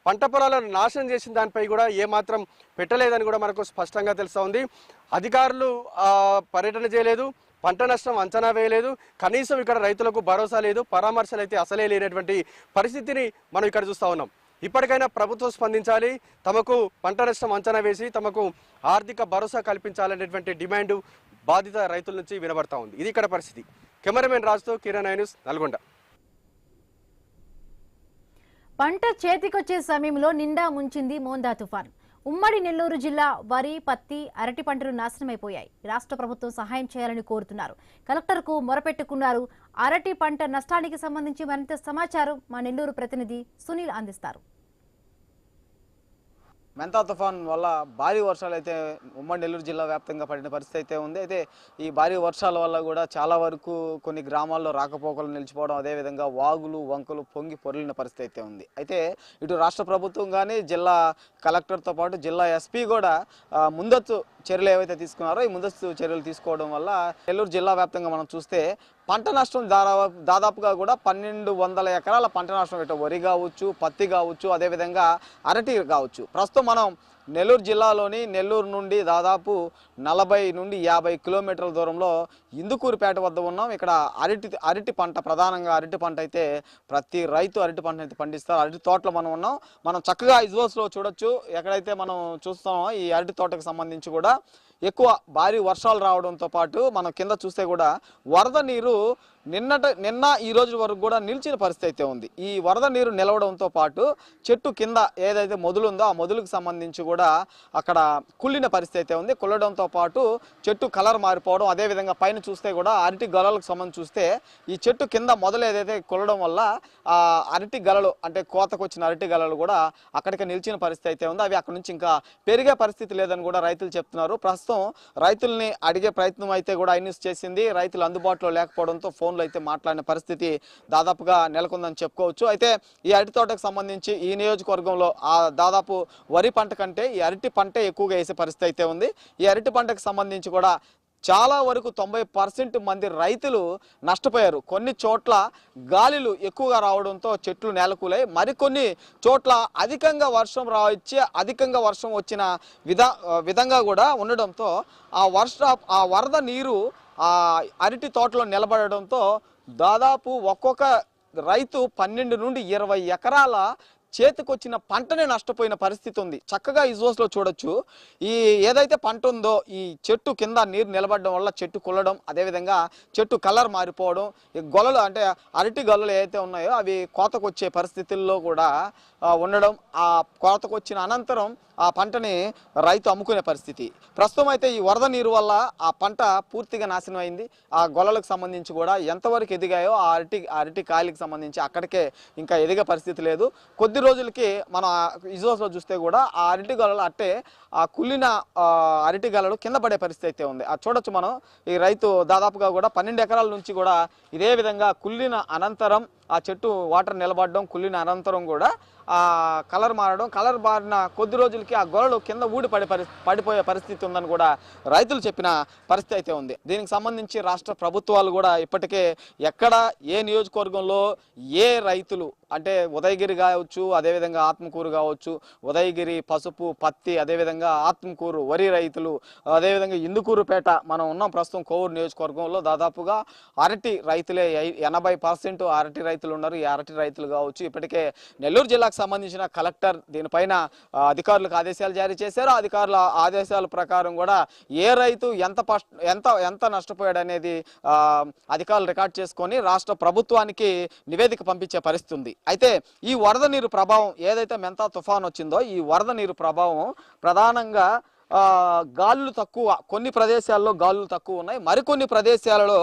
పంట పొలాలను నాశనం చేసిన దానిపై కూడా ఏమాత్రం పెట్టలేదని కూడా మనకు స్పష్టంగా తెలుస్తూ ఉంది. అధికారులు పర్యటన చేయలేదు, పంట నష్టం అంచనా వేయలేదు, కనీసం ఇక్కడ రైతులకు భరోసా లేదు, పరామర్శలు అయితే అసలే లేనటువంటి పరిస్థితిని మనం ఇక్కడ చూస్తూ ఉన్నాం. ఇప్పటికైనా ప్రభుత్వం స్పందించాలి, తమకు పంట నష్టం అంచనా వేసి తమకు ఆర్థిక భరోసా కల్పించాలనేటువంటి డిమాండ్ బాధిత రైతుల నుంచి వినబడతా ఉంది. ఇది ఇక్కడ పరిస్థితి. కెమెరామెన్ రాజుతో కిరణ్ న్యూస్, నల్గొండ. పంట చేతికొచ్చే సమయంలో నిండా ముంచింది మోందా తుఫాన్. ఉమ్మడి నెల్లూరు జిల్లా వరి, పత్తి, అరటి పంటలు నాశనమైపోయాయి. రాష్ట్ర ప్రభుత్వం సహాయం చేయాలని కోరుతున్నారు. కలెక్టర్కు మొరపెట్టుకున్నారు. అరటి పంట నష్టానికి సంబంధించి మరింత సమాచారం మా నెల్లూరు ప్రతినిధి సునీల్ అందిస్తారు. మెంతా తుఫాన్ వల్ల భారీ వర్షాలు అయితే ఉమ్మడి నెల్లూరు జిల్లా వ్యాప్తంగా పడిన పరిస్థితి అయితే ఉంది. అయితే ఈ భారీ వర్షాల వల్ల కూడా చాలా వరకు కొన్ని గ్రామాల్లో రాకపోకలు నిలిచిపోవడం, అదేవిధంగా వాగులు, వంకలు పొంగి పొర్లిన పరిస్థితి అయితే ఉంది. అయితే ఇటు రాష్ట్ర ప్రభుత్వం కానీ జిల్లా కలెక్టర్తో పాటు జిల్లా ఎస్పీ కూడా ముందస్తు చర్యలు ఏవైతే తీసుకున్నారో ఈ ముందస్తు చర్యలు తీసుకోవడం వల్ల నెల్లూరు జిల్లా వ్యాప్తంగా మనం చూస్తే పంట నష్టం దాదాపుగా కూడా 1,200 ఎకరాల పంట నష్టం, ఇటు వరి కావచ్చు, పత్తి కావచ్చు, అదేవిధంగా అరటి కావచ్చు. ప్రస్తుతం మనం నెల్లూరు జిల్లాలోని నెల్లూరు నుండి దాదాపు 40 నుండి 50 కిలోమీటర్ల దూరంలో ఇందుకూరుపేట వద్ద ఉన్నాం. ఇక్కడ అరటి పంట, ప్రధానంగా అరటి పంట అయితే ప్రతి రైతు అరటి పంట అయితే పండిస్తారు. అరటి తోటలో మనం ఉన్నాం. మనం చక్కగా విజువల్స్లో చూడొచ్చు. ఎక్కడైతే మనం చూస్తామో ఈ అరటి తోటకు సంబంధించి కూడా ఎక్కువ భారీ వర్షాలు రావడంతో పాటు మనం కింద చూస్తే కూడా వరద నీరు నిన్న ఈ రోజు వరకు కూడా నిలిచిన పరిస్థితి అయితే ఉంది. ఈ వరద నీరు నిలవడంతో పాటు చెట్టు కింద ఏదైతే మొదలుందో ఆ మొదలుకు సంబంధించి కూడా అక్కడ కుళ్ళిన పరిస్థితి అయితే ఉంది. కుళ్ళడంతో పాటు చెట్టు కలర్ మారిపోవడం, అదేవిధంగా పైన చూస్తే కూడా అరటి గలలకు సంబంధించి చూస్తే ఈ చెట్టు కింద మొదలు ఏదైతే కుళ్ళడం వల్ల ఆ అరటి గలలు అంటే కోతకు వచ్చిన అరటి గలలు కూడా అక్కడికి నిలిచిన పరిస్థితి అయితే ఉంది. అవి అక్కడ నుంచి ఇంకా పెరిగే పరిస్థితి లేదని కూడా రైతులు చెప్తున్నారు. ప్రస్తుతం రైతుల్ని అడిగే ప్రయత్నం అయితే కూడా ఐన్యూస్ చేసింది. రైతులు అందుబాటులో లేకపోవడంతో ఫోన్లో అయితే మాట్లాడిన పరిస్థితి దాదాపుగా నెలకొందని చెప్పుకోవచ్చు. అయితే ఈ అరటి తోటకు సంబంధించి ఈ నియోజకవర్గంలో దాదాపు వరి పంట కంటే ఈ అరటి పంటే ఎక్కువగా వేసే పరిస్థితి అయితే ఉంది. ఈ అరటి పంటకు సంబంధించి కూడా చాలా వరకు 90% మంది రైతులు నష్టపోయారు. కొన్ని చోట్ల గాలులు ఎక్కువగా రావడంతో చెట్లు నేలకూలాయి. మరికొన్ని చోట్ల అధికంగా వర్షం వచ్చిన విధంగా కూడా ఉండడంతో ఆ వరద నీరు ఆ అరటి తోటలో నిలబడడంతో దాదాపు ఒక్కొక్క రైతు 12 నుండి 20 ఎకరాల చేతికొచ్చిన పంటనే నష్టపోయిన పరిస్థితి ఉంది. చక్కగా విజువల్స్లో చూడొచ్చు. ఈ ఏదైతే పంట ఉందో ఈ చెట్టు కింద నీరు నిలబడడం వల్ల చెట్టు కుల్లడం, అదేవిధంగా చెట్టు కలర్ మారిపోవడం, ఈ గొలలు అంటే అరటి గొలలు ఏవైతే ఉన్నాయో అవి కోతకొచ్చే పరిస్థితుల్లో కూడా ఉండడం, ఆ కోతకొచ్చిన అనంతరం ఆ పంటని రైతు అమ్ముకునే పరిస్థితి. ప్రస్తుతం అయితే ఈ వరద నీరు వల్ల ఆ పంట పూర్తిగా నాశనం అయింది. ఆ గొలలకు సంబంధించి కూడా ఎంతవరకు ఎదిగాయో ఆ అరటి కాయలకు సంబంధించి అక్కడికే ఇంకా ఎదిగే పరిస్థితి లేదు. కొద్ది రోజులకి మనం విజువల్స్లో చూస్తే కూడా ఆ అరటి గొలలు అట్టే ఆ కుళ్ళిన అరటి గలలు కింద పడే పరిస్థితి అయితే ఉంది. అది చూడొచ్చు మనం. ఈ రైతు దాదాపుగా కూడా 12 ఎకరాల నుంచి కూడా ఇదే విధంగా కుళ్ళిన అనంతరం ఆ చెట్టు వాటర్ నిలబడడం, కుళ్ళిన అనంతరం కూడా ఆ కలర్ మారడం, కలర్ మారిన కొద్ది రోజులకి ఆ గొలలు కింద పడిపోయే పరిస్థితి ఉందని కూడా రైతులు చెప్పిన పరిస్థితి అయితే ఉంది. దీనికి సంబంధించి రాష్ట్ర ప్రభుత్వాలు కూడా ఇప్పటికే ఎక్కడ ఏ నియోజకవర్గంలో ఏ రైతులు అంటే ఉదయగిరి కావచ్చు, అదేవిధంగా ఆత్మకూరు కావచ్చు, ఉదయగిరి పసుపు పత్తి, అదేవిధంగా ఆత్మకూరు వరి రైతులు, అదేవిధంగా ఇందుకూరుపేట మనం ఉన్నాం ప్రస్తుతం కోవూరు నియోజకవర్గంలో దాదాపుగా అరటి రైతులే 80% అరటి రైతులు ఉన్నారు. ఈ అరటి రైతులు కావచ్చు ఇప్పటికే నెల్లూరు జిల్లాకు సంబంధించిన కలెక్టర్ దీనిపైన అధికారులకు ఆదేశాలు జారీ చేశారు. అధికారుల ఆదేశాల ప్రకారం కూడా ఏ రైతు ఎంత నష్టపోయాడు అనేది అధికారులు రికార్డ్ చేసుకొని రాష్ట్ర ప్రభుత్వానికి నివేదిక పంపించే పరిస్థితి ఉంది. అయితే ఈ వరద నీరు ప్రభావం ఏదైతే మెంతా తుఫాన్ వచ్చిందో ఈ వరద నీరు ప్రభావం ప్రధానంగా గాలులు తక్కువ, కొన్ని ప్రదేశాల్లో గాలులు తక్కువ ఉన్నాయి, మరికొన్ని ప్రదేశాలలో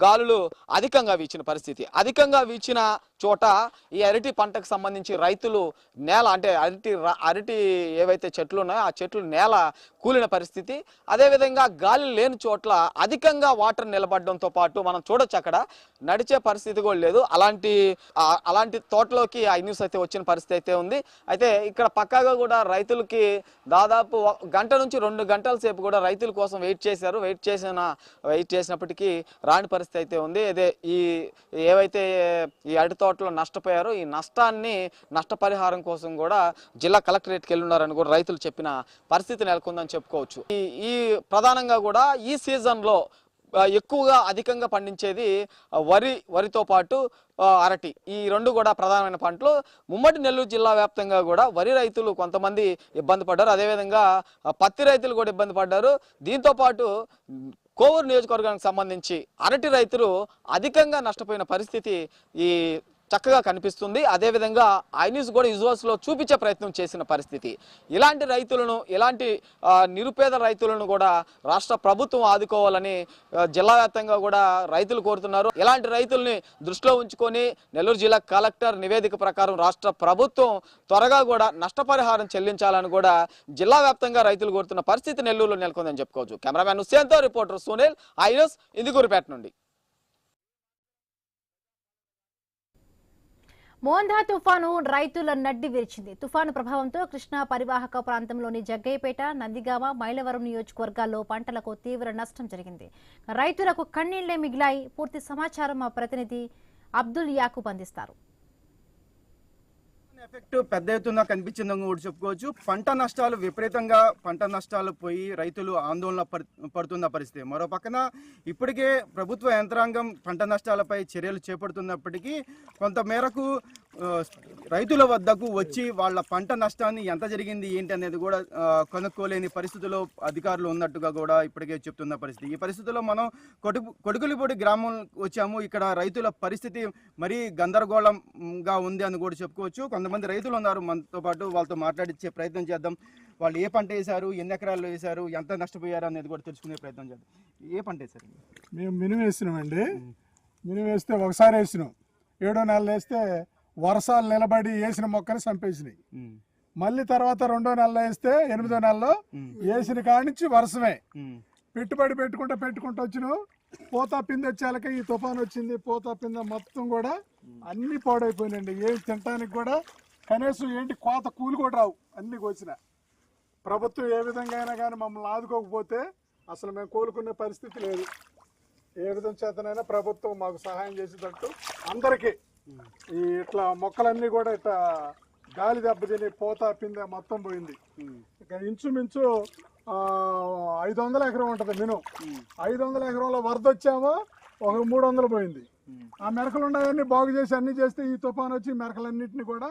గాలులు అధికంగా వీచిన పరిస్థితి. అధికంగా వీచిన చోట ఈ అరటి పంటకు సంబంధించి రైతులు నేల అంటే అరటి ఏవైతే చెట్లు ఉన్నాయో ఆ చెట్లు నేల కూలిన పరిస్థితి. అదేవిధంగా గాలి లేని చోట్ల అధికంగా వాటర్ నిలబడడంతో పాటు మనం చూడొచ్చు అక్కడ నడిచే పరిస్థితి కూడా లేదు. అలాంటి తోటలోకి ఆ న్యూస్ అయితే వచ్చిన పరిస్థితి అయితే ఉంది. అయితే ఇక్కడ పక్కాగా కూడా రైతులకి దాదాపు 1 గంట నుంచి 2 గంటల సేపు కూడా రైతుల కోసం వెయిట్ చేశారు. వెయిట్ చేసినప్పటికీ రాని పరిస్థితి అయితే ఉంది. అదే ఏవైతే ఈ అరటి తోటలో నష్టపోయారో ఈ నష్టపరిహారం కోసం కూడా జిల్లా కలెక్టరేట్కి వెళ్ళున్నారని కూడా రైతులు చెప్పిన పరిస్థితి నెలకొందని చెప్పుకోవచ్చు. ఈ ప్రధానంగా కూడా ఈ సీజన్లో ఎక్కువగా అధికంగా పండించేది వరితో పాటు అరటి, ఈ 2 కూడా ప్రధానమైన పంటలు. ఉమ్మడి నెల్లూరు జిల్లా వ్యాప్తంగా కూడా వరి రైతులు కొంతమంది ఇబ్బంది పడ్డారు, అదేవిధంగా పత్తి రైతులు కూడా ఇబ్బంది పడ్డారు. దీంతో పాటు కోవూరు నియోజకవర్గానికి సంబంధించి అరటి రైతులు అధికంగా నష్టపోయిన పరిస్థితి ఈ చక్కగా కనిపిస్తుంది. అదేవిధంగా ఐన్యూస్ కూడా విజువల్స్లో చూపించే ప్రయత్నం చేసిన పరిస్థితి. ఇలాంటి రైతులను, ఇలాంటి నిరుపేద రైతులను కూడా రాష్ట్ర ప్రభుత్వం ఆదుకోవాలని జిల్లా వ్యాప్తంగా కూడా రైతులు కోరుతున్నారు. ఇలాంటి రైతుల్ని దృష్టిలో ఉంచుకొని నెల్లూరు జిల్లా కలెక్టర్ నివేదిక ప్రకారం రాష్ట్ర ప్రభుత్వం త్వరగా కూడా నష్టపరిహారం చెల్లించాలని కూడా జిల్లా వ్యాప్తంగా రైతులు కోరుతున్న పరిస్థితి నెల్లూరులో నెలకొందని చెప్పుకోవచ్చు. కెమెరామ్యాన్ హుస్సేన్తో రిపోర్టర్ సునీల్, ఐన్యూస్, ఇందుకూరుపేట నుండి. మోందా తుఫాను రైతుల నడ్డి విరిచింది. తుఫాను ప్రభావంతో కృష్ణా పరివాహక ప్రాంతంలోని జగ్గయ్యపేట, నందిగామ, మైలవరం నియోజకవర్గాల్లో పంటలకు తీవ్ర నష్టం జరిగింది. రైతులకు కన్నీళ్లే మిగిలాయి. పూర్తి సమాచారం మా ప్రతినిధి అబ్దుల్ యాకూబ్ అందిస్తారు. ఎఫెక్ట్ పెద్ద ఎత్తున కనిపించిందని కూడా చెప్పుకోవచ్చు. పంట నష్టాలు పోయి రైతులు ఆందోళన పడుతున్న పరిస్థితి. మరో పక్కన ఇప్పటికే ప్రభుత్వ యంత్రాంగం పంట నష్టాలపై చర్యలు చేపడుతున్నప్పటికీ కొంత మేరకు రైతుల వద్దకు వచ్చి వాళ్ళ పంట నష్టాన్ని ఎంత జరిగింది ఏంటి అనేది కూడా కనుక్కోలేని పరిస్థితుల్లో అధికారులు ఉన్నట్టుగా కూడా ఇప్పటికే చెప్తున్న పరిస్థితి. ఈ పరిస్థితుల్లో మనం కొడుకులిపూడి గ్రామం వచ్చాము. ఇక్కడ రైతుల పరిస్థితి మరీ గందరగోళంగా ఉంది అని కూడా చెప్పుకోవచ్చు. కొంతమంది రైతులు ఉన్నారు మనతో పాటు, వాళ్ళతో మాట్లాడించే ప్రయత్నం చేద్దాం. వాళ్ళు ఏ పంట వేశారు, ఎన్ని ఎకరాల్లో వేశారు, ఎంత నష్టపోయారు అనేది కూడా తెలుసుకునే ప్రయత్నం చేద్దాం. ఏ పంట వేశారు? మేము మినుము వేసినామండి. మినుము వేస్తే ఒకసారి వేసినాం, 7వ నెలలో వేస్తే వర్షాలు నిలబడి వేసిన మొక్కని చంపేసినాయి. మళ్ళీ తర్వాత 2వ నెలలో వేస్తే 8వ నెలలో వేసిన కాడి నుంచి వర్షమే. పెట్టుబడి పెట్టుకుంటూ వచ్చినాం. పోతా పిండి వచ్చేళ్ళకి ఈ తుఫాన్ వచ్చింది. పోతా పిండి మొత్తం కూడా అన్ని పాడైపోయినాయండి. ఏం తినడానికి కూడా కనీసం ఏంటి కోత కూలి కూడా రావు, అన్ని కోసిన. ప్రభుత్వం ఏ విధంగా అయినా కానీ మమ్మల్ని ఆదుకోకపోతే అసలు మేము కోలుకునే పరిస్థితి లేదు. ఏ విధం చేతనైనా ప్రభుత్వం మాకు సహాయం చేసేటట్టు అందరికీ ఈ ఇట్లా మొక్కలన్నీ కూడా ఇట్లా గాలి దెబ్బతిని పోతా పిందె మొత్తం పోయింది. ఇక ఇంచుమించు 500 ఎకరం ఉంటుంది మినుము. 500 ఎకరంలో వరద వచ్చామో ఒక 300 పోయింది. ఆ మెరకలు ఉన్నాయన్నీ బాగు చేసి అన్ని చేస్తే ఈ తుఫాన్ వచ్చి మెరకలన్నింటినీ కూడా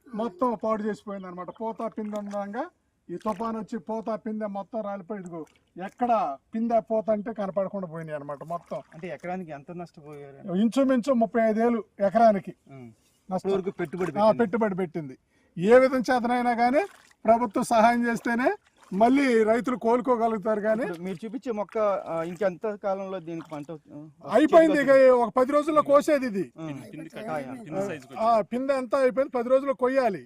మొత్తం పాడు చేసిపోయింది అనమాట. పోతా పిందె ఉండగా ఈ తుఫాన్ వచ్చి పోతా పిందె మొత్తం రాలిపోయి ఇదిగో ఎక్కడ పిందె పోత అంటే కనపడకుండా పోయినాయి అనమాట మొత్తం. అంటే ఎకరానికి ఎంత నష్టపోయారు? ఇంచుమించు 35,000 ఎకరానికి పెట్టుబడి పెట్టింది. ఏ విధం చేతనైనా కానీ ప్రభుత్వం సహాయం చేస్తేనే మళ్ళీ రైతులు కోలుకోగలుగుతారు. కానీ మీరు చూపించే మొక్క ఇంకెంత కాలంలో దీనికి పంట అయిపోయింది? ఇక ఒక 10 రోజుల్లో కోసేది. ఇది పిందె అంతా అయిపోయింది, 10 రోజుల్లో కొయ్యాలి.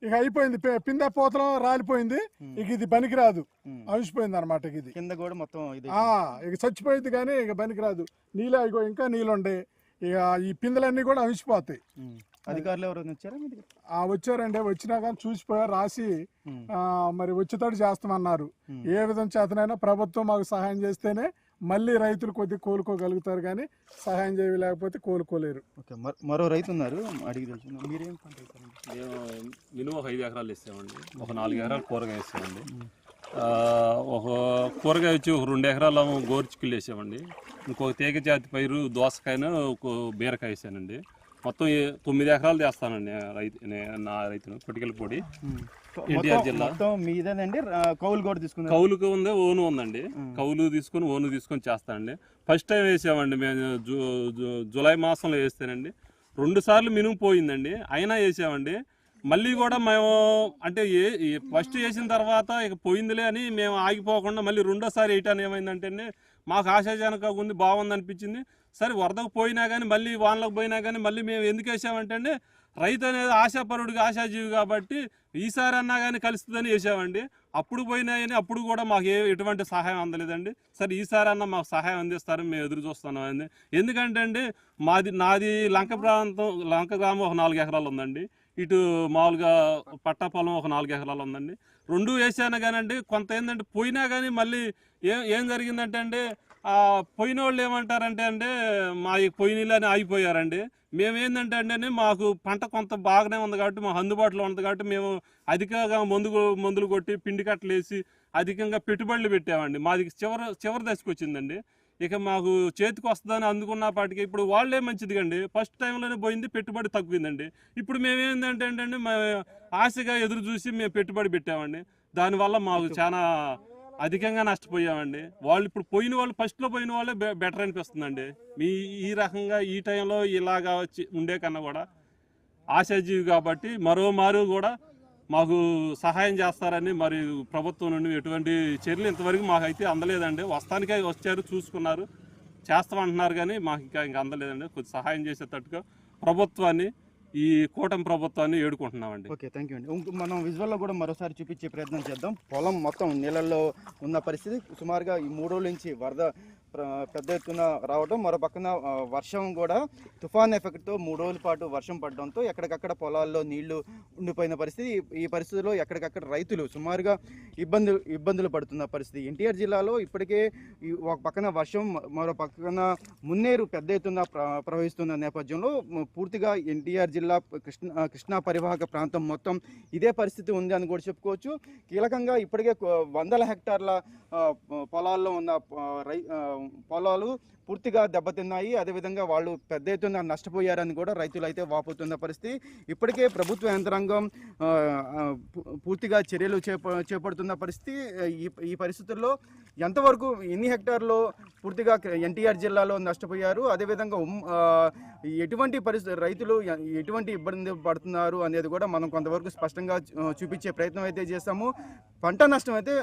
ఇక అయిపోయింది, పిందె పోతలం రాలిపోయింది. ఇక ఇది పనికిరాదు, అవిసిపోయింది అనమాట. ఇది కింద కూడా మొత్తం ఇక చచ్చిపోయింది కానీ ఇక పనికిరాదు. నీళ్ళు ఇగో ఇంకా నీళ్ళుండే, ఇక ఈ పిందెలన్నీ కూడా అవిసిపోతాయి. అధికారులు ఎవరైనా వచ్చారా? వచ్చారండి, వచ్చినా కానీ చూసిపోయారు, రాసి మరి వచ్చేటట్టు చేస్తామన్నారు. ఏ విధం చేతనైనా ప్రభుత్వం మాకు సహాయం చేస్తేనే మళ్ళీ రైతులు కొద్దిగా కోలుకోగలుగుతారు, కానీ సహాయం చేయలేకపోతే కోలుకోలేరు. మరో రైతు ఉన్నారు, అడిగి తెలుసు. మీరేం పంట మేము మినిమం 5 ఎకరాలు వేస్తామండి. ఒక 4 ఎకరాలు కూరగాయ వేస్తామండి. ఒక కూరగాయ వచ్చి ఒక 2 ఎకరాలు గోరుచిక్కులు వేసామండి. ఇంకొక తీగ జాతి పైరు దోసకాయను బీరకాయ వేసానండి. మొత్తం 9 ఎకరాలు చేస్తానండి నా రైతును. కొటికలపూడి, ఎన్టీఆర్ జిల్లా. మీదేనండి? కౌలు కూడా తీసుకుని? కౌలుకు ఉంది, ఓను ఉందండి. కౌలు తీసుకొని చేస్తానండి. ఫస్ట్ టైం వేసామండి మేము జూలై మాసంలో వేస్తేనండి 2 సార్లు మినుము పోయిందండి, అయినా వేసామండి. మళ్ళీ కూడా మేము అంటే ఫస్ట్ వేసిన తర్వాత ఇక పోయిందిలే అని మేము ఆగిపోకుండా మళ్ళీ 2వ సారి వేయటాన్ని ఏమైందంటే మాకు ఆశాజనకంగా ఉంది, బాగుంది అనిపించింది. సరే వరదకు పోయినా కానీ మళ్ళీ వానలకు పోయినా కానీ మళ్ళీ మేము ఎందుకు వేసామంటే రైతు అనేది ఆశాపరుడికి ఆశాజీవి కాబట్టి ఈసారి అన్నా కానీ కలుస్తుందని వేసామండి. అప్పుడు పోయినాయని అప్పుడు కూడా మాకు ఎటువంటి సహాయం అందలేదండి. సరే ఈసారి అన్నా మాకు సహాయం అందిస్తారని మేము ఎదురు చూస్తున్నామండి. ఎందుకంటే అండి నాది లంక గ్రామం ఒక 4 ఎకరాలు ఉందండి. ఇటు మామూలుగా పట్టా పొలం ఒక 4 ఎకరాలు ఉందండి. 2 వేసాను కానండి కొంత ఏంటంటే పోయినా కానీ మళ్ళీ ఏం జరిగిందంటే అండి పోయిన వాళ్ళు ఏమంటారంటే మా పోయినీళ్ళని ఆగిపోయారండి. మేమేందంటే అండి మాకు పంట కొంత బాగానే ఉంది కాబట్టి మాకు అందుబాటులో ఉంది కాబట్టి మేము అధికంగా మందులు కొట్టి పిండి కట్టలు వేసి అధికంగా పెట్టుబడులు పెట్టామండి. మాది చివరి దశకు వచ్చిందండి. ఇక మాకు చేతికి వస్తుందని అందుకున్నప్పటికీ ఇప్పుడు వాళ్ళే మంచిది కండి. ఫస్ట్ టైంలోనే పోయింది, పెట్టుబడి తగ్గిందండి. ఇప్పుడు మేమేందంటే అండి ఆశగా ఎదురు చూసి మేము పెట్టుబడి పెట్టామండి. దానివల్ల మాకు చాలా అధికంగా నష్టపోయామండి. వాళ్ళు ఇప్పుడు ఫస్ట్లో పోయిన వాళ్ళే బెటర్ అనిపిస్తుందండి. ఈ రకంగా ఈ టైంలో ఇలాగా ఉండే కన్నా కూడా ఆశాజీవి కాబట్టి మారు కూడా మాకు సహాయం చేస్తారని మరి ప్రభుత్వం నుండి ఎటువంటి చర్యలు ఇంతవరకు మాకైతే అందలేదండి. వస్తానికే వచ్చారు, చూసుకున్నారు, చేస్తామంటున్నారు కానీ మాకు ఇంకా అందలేదండి. కొద్ది సహాయం చేసేటట్టుగా ప్రభుత్వాన్ని, ఈ కూటమి ప్రభుత్వాన్ని ఏడుకుంటున్నామండి. ఓకే, థ్యాంక్ యూ అండి. మనం విజువల్లో కూడా మరోసారి చూపించే ప్రయత్నం చేద్దాం. పొలం మొత్తం నీళ్ళల్లో ఉన్న పరిస్థితి. సుమారుగా ఈ 3 రోజుల నుంచి వరద పెద్ద ఎత్తున రావడం, మరో పక్కన వర్షం కూడా తుఫాన్ ఎఫెక్ట్తో 3 రోజుల పాటు వర్షం పడడంతో ఎక్కడికక్కడ పొలాల్లో నీళ్లు ఉండిపోయిన పరిస్థితి. ఈ పరిస్థితిలో ఎక్కడికక్కడ రైతులు సుమారుగా ఇబ్బందులు పడుతున్న పరిస్థితి. ఎన్టీఆర్ జిల్లాలో ఇప్పటికే ఒక పక్కన వర్షం, మరో పక్కన మున్నేరు పెద్ద ఎత్తున ప్రవహిస్తున్న నేపథ్యంలో పూర్తిగా ఎన్టీఆర్ జిల్లా కృష్ణా పరివాహక ప్రాంతం మొత్తం ఇదే పరిస్థితి ఉంది అని కూడా చెప్పుకోవచ్చు. కీలకంగా ఇప్పటికే 100 హెక్టార్ల పొలాల్లో ఉన్న పొలాలు పూర్తిగా దెబ్బతిన్నాయి. అదేవిధంగా వాళ్ళు పెద్ద ఎత్తున నష్టపోయారని కూడా రైతులు అయితే వాపోతున్న పరిస్థితి. ఇప్పటికే ప్రభుత్వ యంత్రాంగం పూర్తిగా చర్యలు చేపడుతున్న పరిస్థితి. ఈ పరిస్థితుల్లో ఎంతవరకు ఎన్ని హెక్టార్లు పూర్తిగా ఎన్టీఆర్ జిల్లాలో నష్టపోయారు, అదేవిధంగా ఎటువంటి పరిస్థితి రైతులు ఎటువంటి ఇబ్బంది పడుతున్నారు అనేది కూడా మనం కొంతవరకు స్పష్టంగా చూపించే ప్రయత్నం అయితే చేస్తాము. పంట నష్టం అయితే